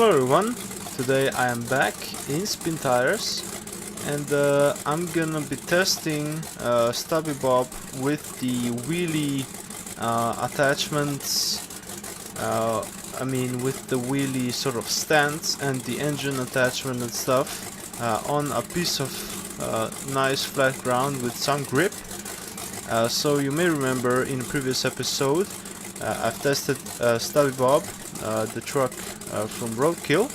Hello everyone, today I am back in Spintires and I'm gonna be testing Stubby Bob with the wheelie attachments, with the wheelie sort of stands and the engine attachment and stuff on a piece of nice flat ground with some grip. So you may remember in a previous episode I've tested Stubby Bob, the truck from Roadkill,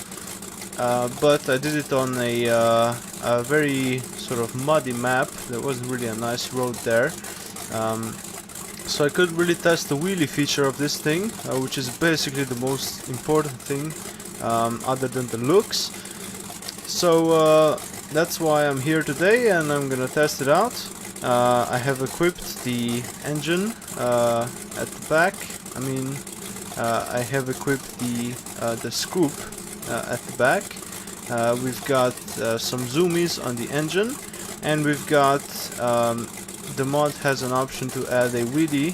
but I did it on a very sort of muddy map. There wasn't really a nice road there, so I could really test the wheelie feature of this thing, which is basically the most important thing other than the looks. So that's why I'm here today and I'm gonna test it out. I have equipped the engine at the back. I have equipped the scoop at the back. We've got some zoomies on the engine, and we've got the mod has an option to add a wheelie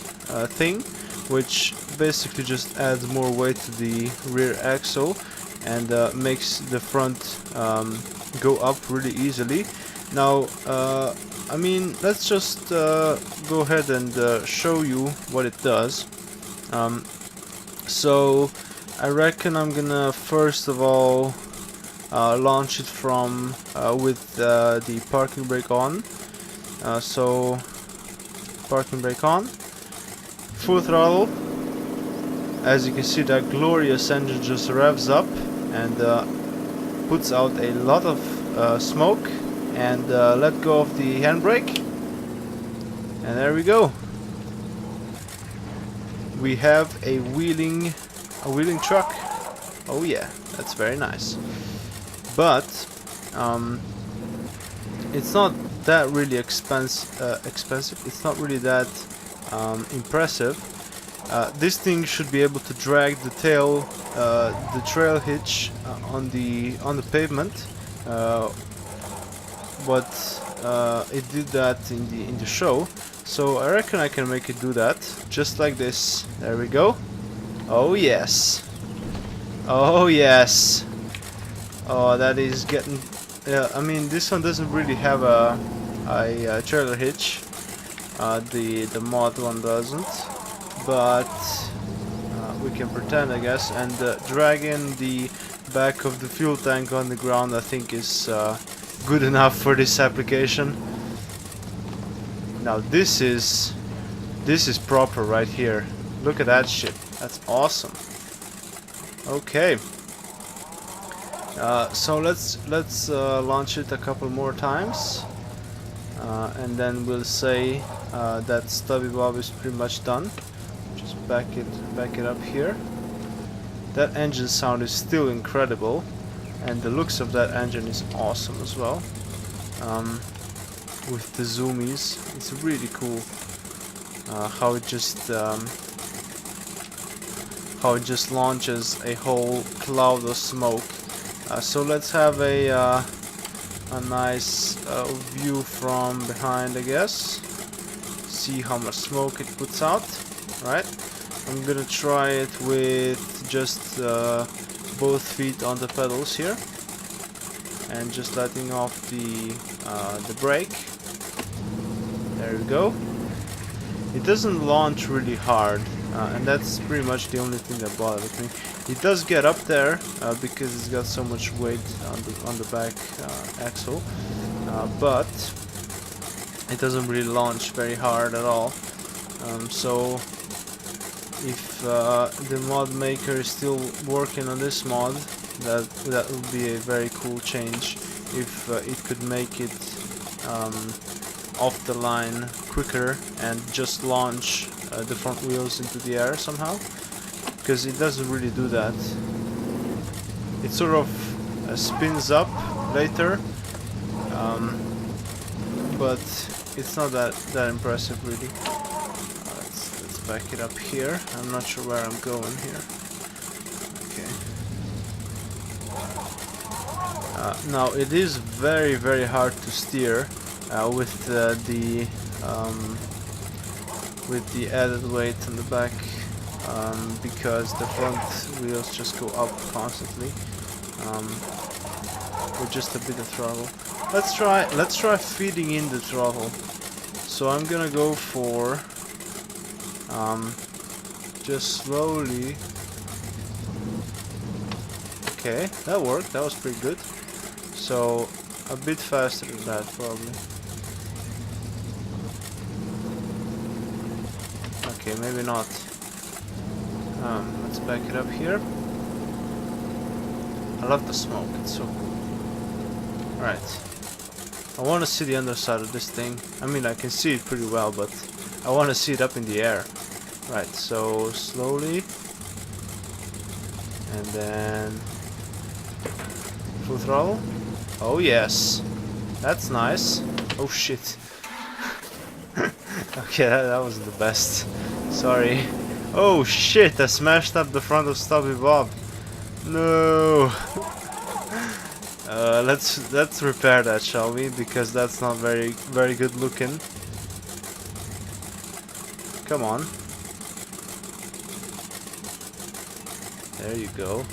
thing, which basically just adds more weight to the rear axle and makes the front go up really easily. Now let's just go ahead and show you what it does. So I reckon I'm gonna first of all launch it from with the parking brake on. So parking brake on, full throttle. As you can see, that glorious engine just revs up and puts out a lot of smoke. And let go of the handbrake, and there we go. We have a wheeling truck. Oh yeah, that's very nice. But it's not that really expensive. It's not really that impressive. This thing should be able to drag the trail hitch on the pavement. But it did that in the show, so I reckon I can make it do that just like this. There we go. Oh yes, oh yes. Oh, that is getting. This one doesn't really have a trailer hitch. The mod one doesn't, but we can pretend, I guess. And dragging the back of the fuel tank on the ground, I think, is good enough for this application. Now this is proper right here. Look at that shit. That's awesome. Okay. So let's launch it a couple more times, and then we'll say that Stubby Bob is pretty much done. Just back it up here. That engine sound is still incredible. And the looks of that engine is awesome as well. With the zoomies, it's really cool how it just launches a whole cloud of smoke. So let's have a nice view from behind, I guess. See how much smoke it puts out. Right? I'm gonna try it with just both feet on the pedals here, and just letting off the brake. There we go. It doesn't launch really hard, and that's pretty much the only thing that bothers me. It does get up there because it's got so much weight on the back axle, but it doesn't really launch very hard at all. So if the mod maker is still working on this mod, that would be a very cool change. If it could make it off the line quicker and just launch the front wheels into the air somehow, because it doesn't really do that. It sort of spins up later, but it's not that impressive really. Let's back it up here. I'm not sure where I'm going here. Okay. Now it is very hard to steer with the added weight on the back, because the front wheels just go up constantly. um, with just a bit of throttle. Let's try feeding in the throttle. So I'm gonna go for just slowly. Okay, that worked. That was pretty good. So a bit faster than that probably. Okay, maybe not. Let's back it up here. I love the smoke, it's so cool. Alright. I want to see the underside of this thing. I mean, I can see it pretty well, but I want to see it up in the air. Right, so slowly. And then full throttle. Oh yes. That's nice. Oh shit. Okay, that wasn't the best. Sorry. Oh shit, I smashed up the front of Stubby Bob. No. Let's repair that, shall we? Because that's not very good looking. Come on. There you go.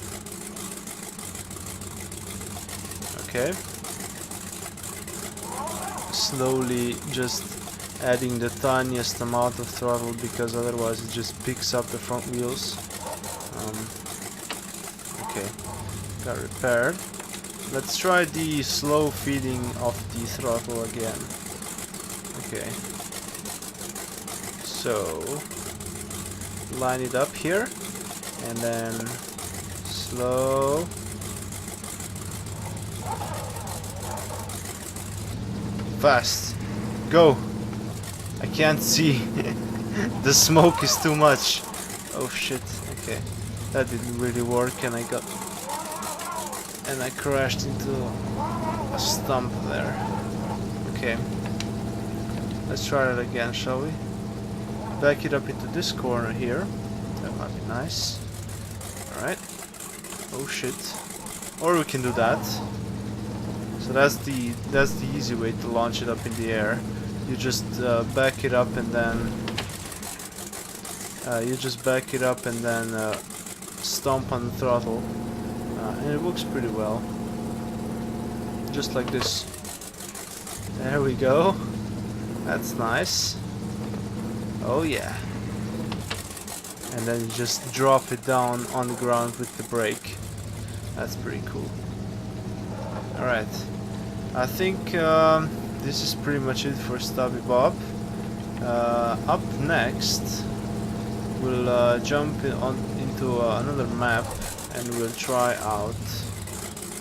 Okay. Slowly just adding the tiniest amount of throttle because otherwise it just picks up the front wheels. Okay, got repaired. Let's try the slow feeding of the throttle again. Okay. So line it up here and then slow. Fast. Go. I can't see. The smoke is too much. Oh shit. Okay. That didn't really work and I crashed into a stump there. Okay. Let's try that again, shall we? Back it up into this corner here. That might be nice. Alright. Oh shit. Or we can do that. So that's the easy way to launch it up in the air. You just back it up and then stomp on the throttle, and it works pretty well. Just like this. There we go. That's nice. Oh yeah. And then you just drop it down on the ground with the brake. That's pretty cool. Alright. I think this is pretty much it for Stubby Bob. Up next, we'll jump into another map and we'll try out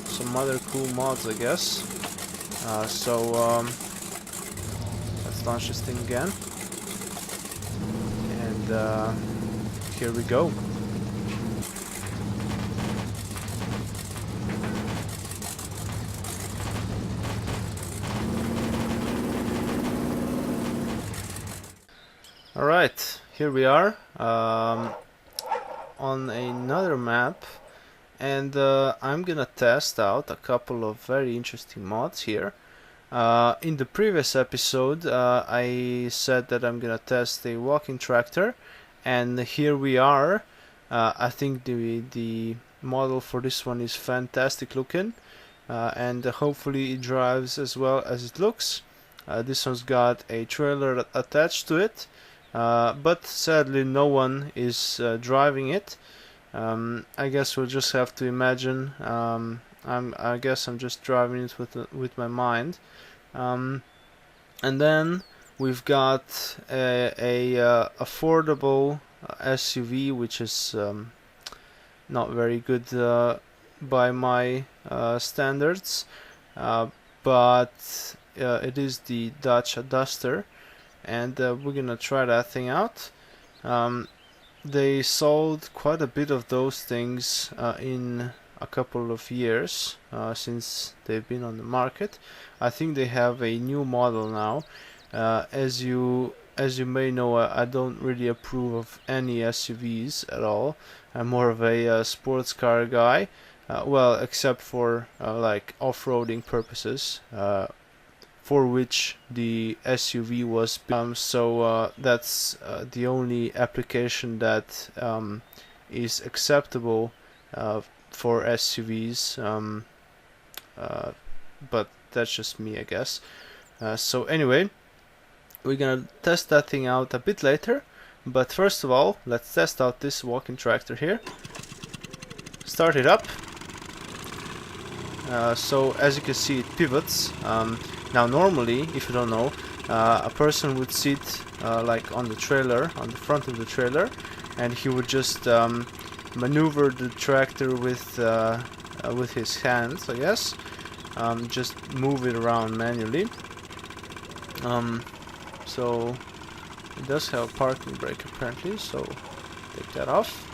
some other cool mods, I guess. Let's launch this thing again. And here we go. Alright, here we are on another map, and I'm gonna test out a couple of very interesting mods here. In the previous episode I said that I'm gonna test a walking tractor, and here we are. I think the model for this one is fantastic looking, and hopefully it drives as well as it looks. This one's got a trailer attached to it. But sadly no one is driving it. I guess we'll just have to imagine. I guess I'm just driving it with my mind. And then we've got a affordable SUV, which is not very good by my standards, but it is the Dacia Duster. And we're gonna try that thing out. They sold quite a bit of those things in a couple of years since they've been on the market. I think they have a new model now. As you may know, I don't really approve of any SUVs at all. I'm more of a sports car guy. Well, except for like off-roading purposes. For which the SUV was so that's the only application that is acceptable for SUVs, but that's just me, I guess. So anyway, we're gonna test that thing out a bit later, but first of all, let's test out this walking tractor here. Start it up. So as you can see, it pivots. Now normally, if you don't know, a person would sit like on the trailer, on the front of the trailer, and he would just maneuver the tractor with his hands, I guess. Just move it around manually. So it does have a parking brake apparently, so take that off.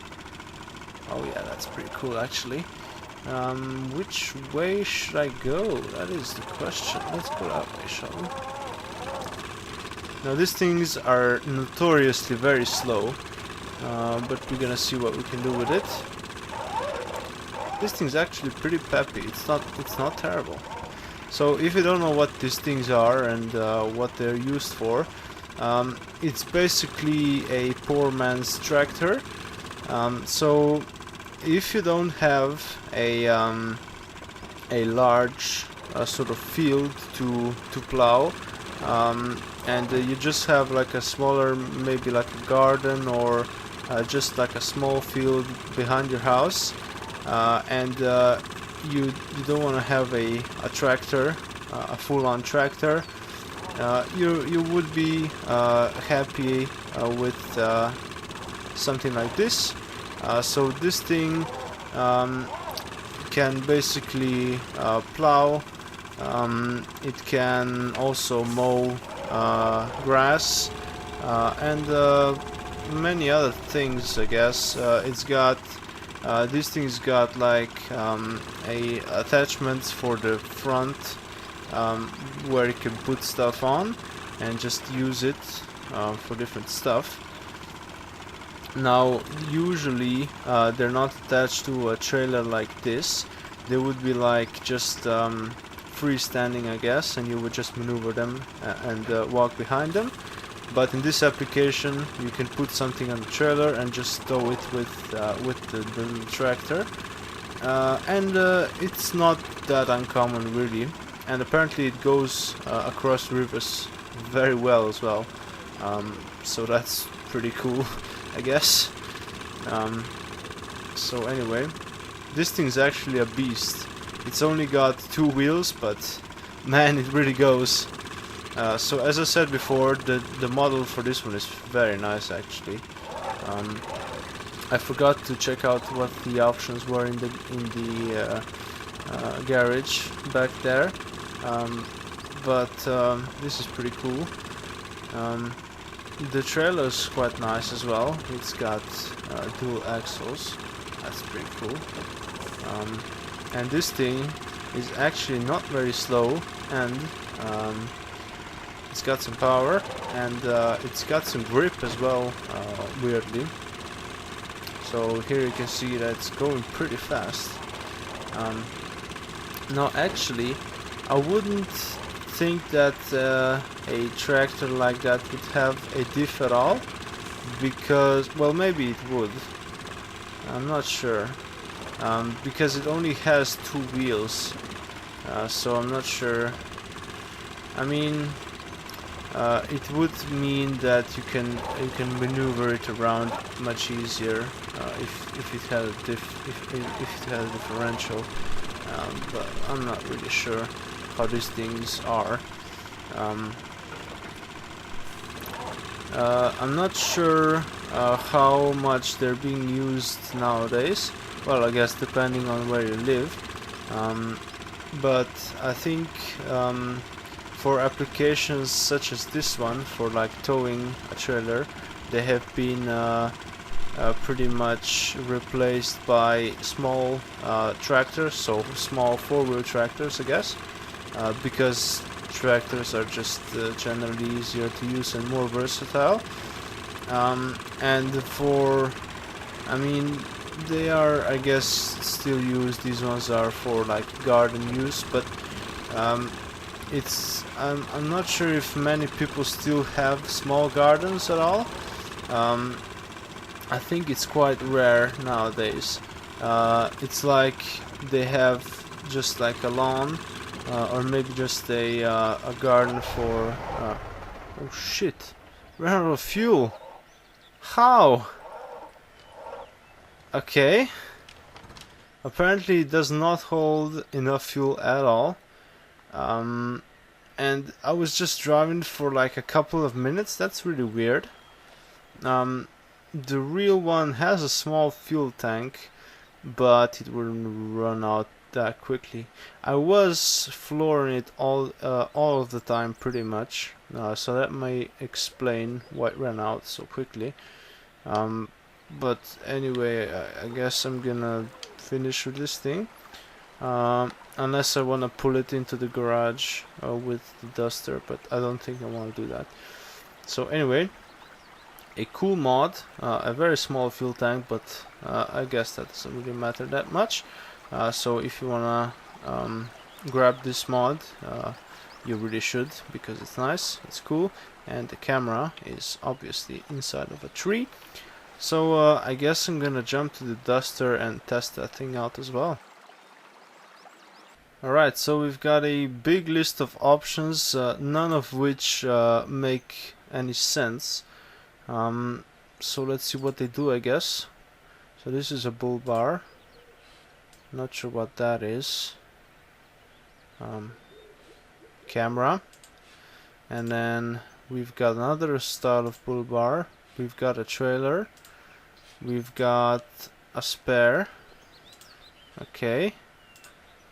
Oh yeah, that's pretty cool actually. Which way should I go? That is the question. Let's go that way, shall we? Now these things are notoriously very slow, but we're gonna see what we can do with it. This thing's actually pretty peppy. It's not terrible. So if you don't know what these things are and what they're used for, it's basically a poor man's tractor. So if you don't have a large sort of field to plow, and you just have like a smaller, maybe like a garden or just like a small field behind your house, and you don't want to have a tractor, a full-on tractor, you would be happy with something like this. So this thing can basically plow. It can also mow grass and many other things, I guess. It's got this thing's got like attachments for the front, where you can put stuff on and just use it for different stuff. Now usually they're not attached to a trailer like this. They would be like just freestanding, I guess, and you would just maneuver them and walk behind them. But in this application you can put something on the trailer and just tow it with the tractor, and it's not that uncommon really, and apparently it goes across rivers very well as well, so that's pretty cool, I guess. So anyway, this thing's actually a beast. It's only got 2 wheels, but man, it really goes. So as I said before, the model for this one is very nice actually. I forgot to check out what the options were in the garage back there, but this is pretty cool. The trailer is quite nice as well. It's got dual axles. That's pretty cool. And this thing is actually not very slow, and it's got some power, and it's got some grip as well, weirdly. So here you can see that it's going pretty fast. Now actually, I wouldn't think that a tractor like that would have a diff at all, because, well, maybe it would. I'm not sure, because it only has 2 wheels, so I'm not sure. I mean, it would mean that you can maneuver it around much easier if it had a differential, but I'm not really sure how these things are. I'm not sure how much they're being used nowadays. Well, I guess depending on where you live, but I think for applications such as this one, for like towing a trailer, they have been pretty much replaced by small tractors, so small 4-wheel tractors, I guess, because tractors are just generally easier to use and more versatile. And for, I mean, they are, I guess, still used. These ones are for like garden use, but I'm not sure if many people still have small gardens at all. I think it's quite rare nowadays. It's like they have just like a lawn, or maybe just a garden for. Oh shit! Ran out of fuel. How? Okay. Apparently, it does not hold enough fuel at all. And I was just driving for like a couple of minutes. That's really weird. The real one has a small fuel tank, but it wouldn't run out that quickly. I was flooring it all of the time, pretty much. So that may explain why it ran out so quickly. But anyway, I guess I'm gonna finish with this thing. Unless I want to pull it into the garage with the Duster, but I don't think I want to do that. So anyway, a cool mod, a very small fuel tank, but I guess that doesn't really matter that much. So if you want to grab this mod, you really should, because it's nice, it's cool, and the camera is obviously inside of a tree. So I guess I'm gonna jump to the Duster and test that thing out as well. Alright, so we've got a big list of options, none of which make any sense. So let's see what they do, I guess. So this is a bull bar. Not sure what that is. Camera. And then we've got another style of bull bar. We've got a trailer. We've got a spare. Okay.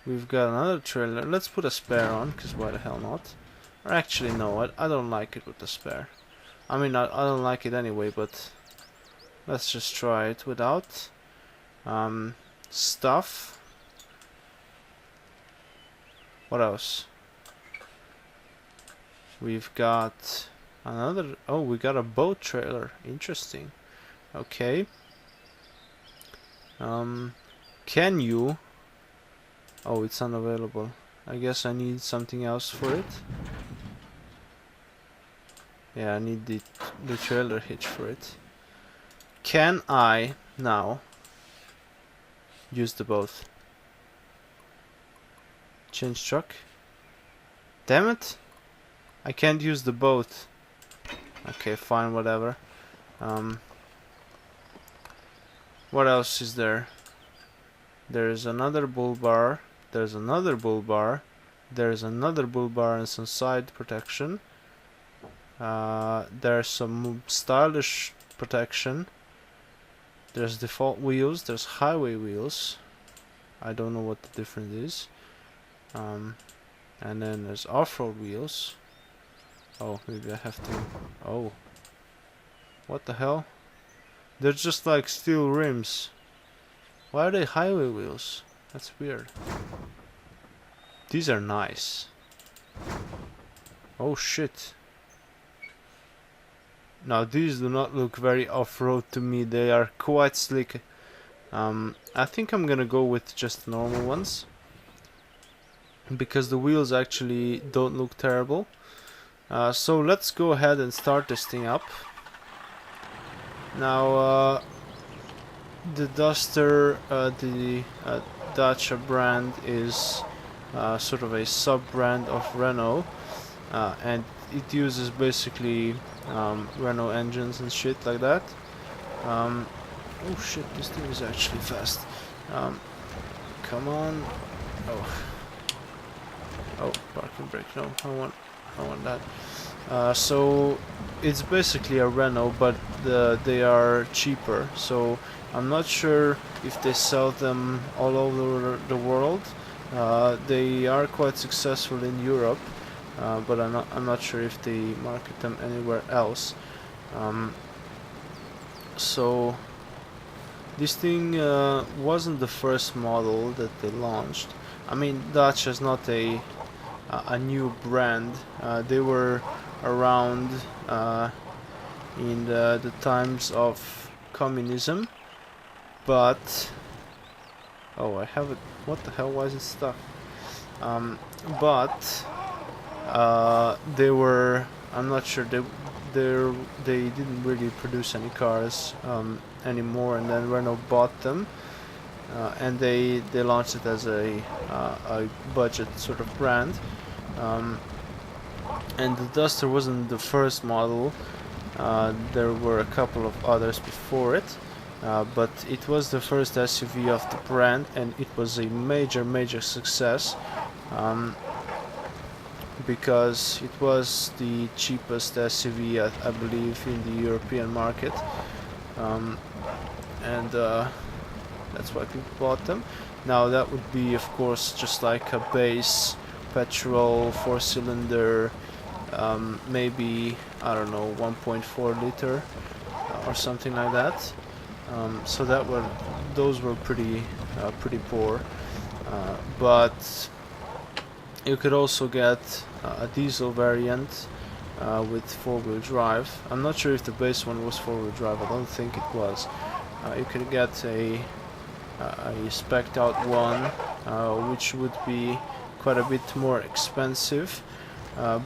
We've got another trailer. Let's put a spare on, because why the hell not? Or actually, no, I don't like it with the spare. I mean, I don't like it anyway, but let's just try it without. Stuff. What else? We've got another... Oh, we got a boat trailer. Interesting. Okay. Can you... Oh, it's unavailable. I guess I need something else for it. Yeah, I need the trailer hitch for it. Can I now use the boat? Change truck? Damn it! I can't use the boat. Okay, fine, whatever. What else is there? There's another bull bar. There's another bull bar. There's another bull bar and some side protection. There's some stylish protection. There's default wheels. There's highway wheels. I don't know what the difference is. And then there's off-road wheels. Oh, maybe I have to... Oh. What the hell? They're just like steel rims. Why are they highway wheels? That's weird. These are nice. Oh shit. Now these do not look very off-road to me. They are quite slick. I think I'm gonna go with just normal ones, because the wheels actually don't look terrible. So let's go ahead and start this thing up. Now the Duster, the Dacia brand is sort of a sub-brand of Renault, and it uses basically Renault engines and shit like that. Oh shit, this thing is actually fast. Come on. Oh, parking brake. No, I want that. So it's basically a Renault, but they are cheaper. So I'm not sure if they sell them all over the world. They are quite successful in Europe, but I'm not sure if they market them anywhere else. So this thing wasn't the first model that they launched. I mean, Dacia is not a new brand. They were around in the times of communism, but oh, I have it. What the hell? Why is it stuck? But they were. I'm not sure. They didn't really produce any cars anymore, and then Renault bought them. and they launched it as a budget sort of brand. And the Duster wasn't the first model. There were a couple of others before it, but it was the first SUV of the brand, and it was a major success, because it was the cheapest SUV, I believe, in the European market, and that's why people bought them. Now that would be, of course, just like a base petrol 4-cylinder, maybe, I don't know, 1.4 liter or something like that. So those were pretty poor, but you could also get a diesel variant with 4-wheel drive. I'm not sure if the base one was 4-wheel drive. I don't think it was. You could get a spec'd out one, which would be quite a bit more expensive,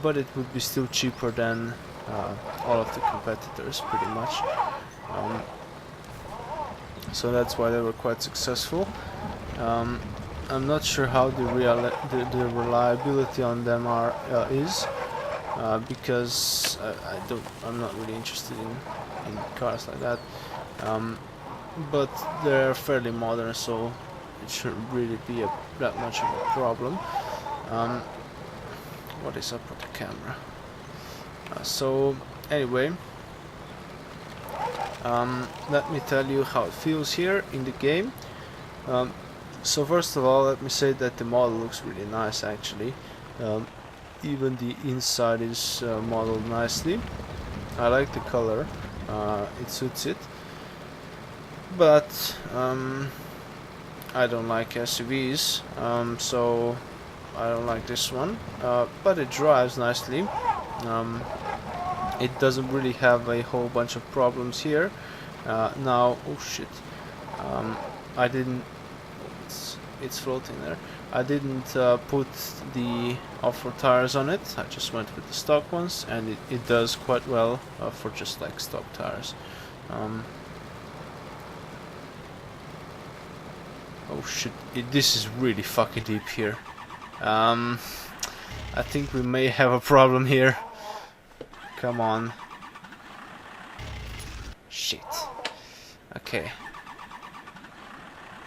but it would be still cheaper than all of the competitors, pretty much. So that's why they were quite successful. I'm not sure how the reliability on them is, because I'm not really interested in cars like that. But they're fairly modern, so it shouldn't really be that much of a problem. What is up with the camera? So anyway, let me tell you how it feels here in the game. So first of all, let me say that the model looks really nice, actually. Even the inside is modeled nicely. I like the color, it suits it. But I don't like SUVs, so I don't like this one. But it drives nicely. It doesn't really have a whole bunch of problems here. Now, oh shit, I didn't. It's floating there. I didn't put the off-road tires on it. I just went with the stock ones, and it does quite well for just like stock tires. Oh shit, this is really fucking deep here. I think we may have a problem here. Come on. Shit. Okay.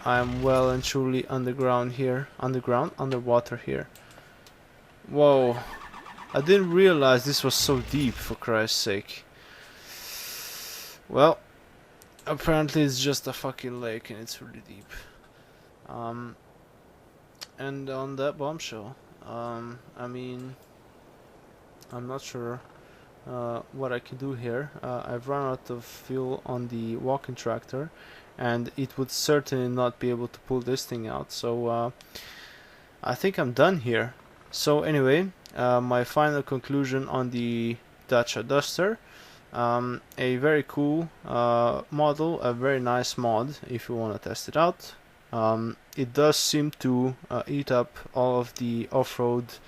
I'm well and truly underground here. Underwater here. Whoa. I didn't realize this was so deep, for Christ's sake. Well, apparently it's just a fucking lake and it's really deep. And on that bombshell, I mean, I'm not sure what I can do here. I've run out of fuel on the walking tractor, and it would certainly not be able to pull this thing out, so I think I'm done here. So anyway, my final conclusion on the Dacia Duster. A very cool model, a very nice mod if you want to test it out. It does seem to eat up all of the off-road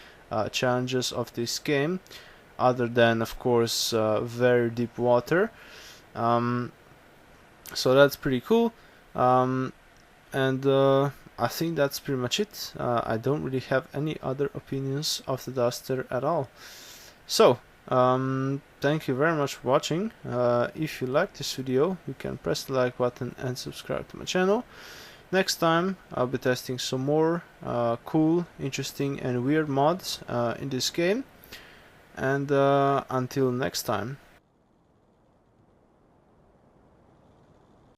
challenges of this game, other than, of course, very deep water. So that's pretty cool, and I think that's pretty much it. I don't really have any other opinions of the Duster at all. So thank you very much for watching. If you like this video, you can press the like button and subscribe to my channel. Next time I'll be testing some more cool, interesting and weird mods in this game, and until next time.